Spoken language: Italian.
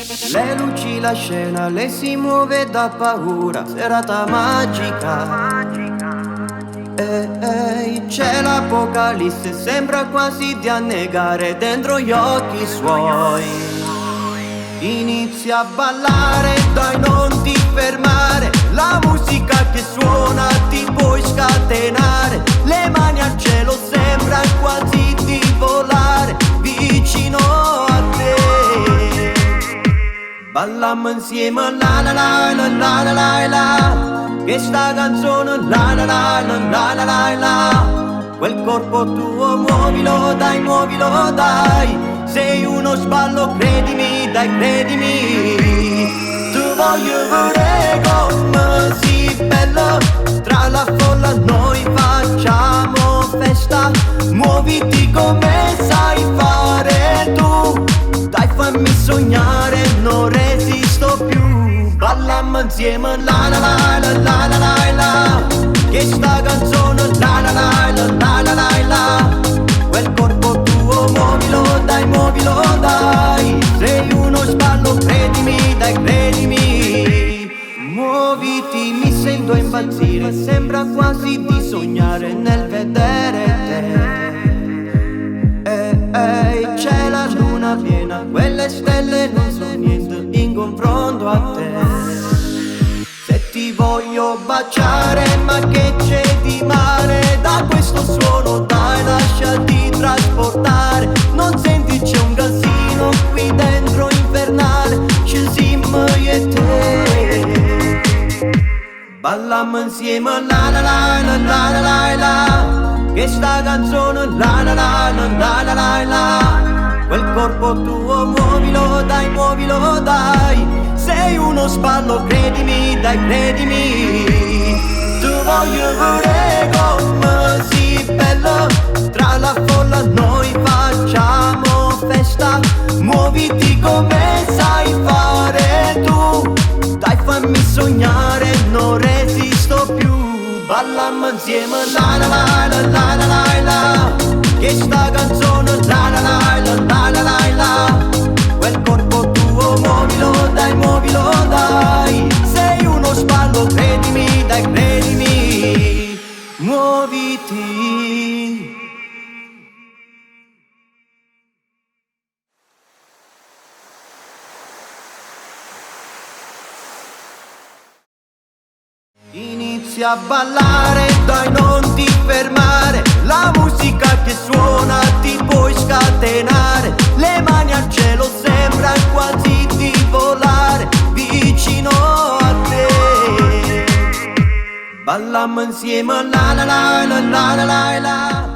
Le luci, la scena, lei si muove da paura, serata magica. C'è l'apocalisse, sembra quasi di annegare dentro gli occhi suoi. Inizia a ballare, dai non ti fermare, la musica che suona ti puoi scatenare. Le mani al cielo, sembra quasi di volare vicino a te. Ballammo insieme la la la la la la la la. Che sta canzone la la la la la la la la. Quel corpo tuo muovilo dai. Sei uno sballo, credimi, dai credimi. Tu voglio vedere come si bella. Tra la folla noi facciamo festa. Muoviti come sai fare tu. Dai fammi sognare, non resisto più. Ballammo insieme la la la la la la la la. Che sta canzone la la la la la la la la. Quel corpo tuo muovilo dai. Sei uno sballo, credimi, dai credimi. Muoviti, mi sento impazzire, sembra quasi di sognare nel vedere te. C'è la luna piena, quelle stelle non sono niente in confronto a te. Se ti voglio baciare, ma che c'è di male? Da questo suono dai, lasciati trasportare. Non senti c'è un casino qui dentro infernale. Scesimmo io e te. Ballammo insieme la la la la la la la la. Che sta canzone la la la la la la la la. Quel corpo tuo muovilo dai. Sei uno sballo, credimi, dai credimi. Tu voglio vedere come si bella. Tra la folla noi facciamo festa. Muoviti come sai fare tu. Dai fammi sognare, non resisto più. Ballammo insieme la la la la la la la la. Che sta canzone la la la la la la la la. Quel corpo tuo muovilo dai. Sei uno sballo, credimi, dai credimi. Muoviti. Inizia a ballare, dai non ti fermare. La musica che suona ti puoi scatenare. Le mani al cielo, sembra quasi di volare vicino a te. Ballammo insieme la la la la la la la la.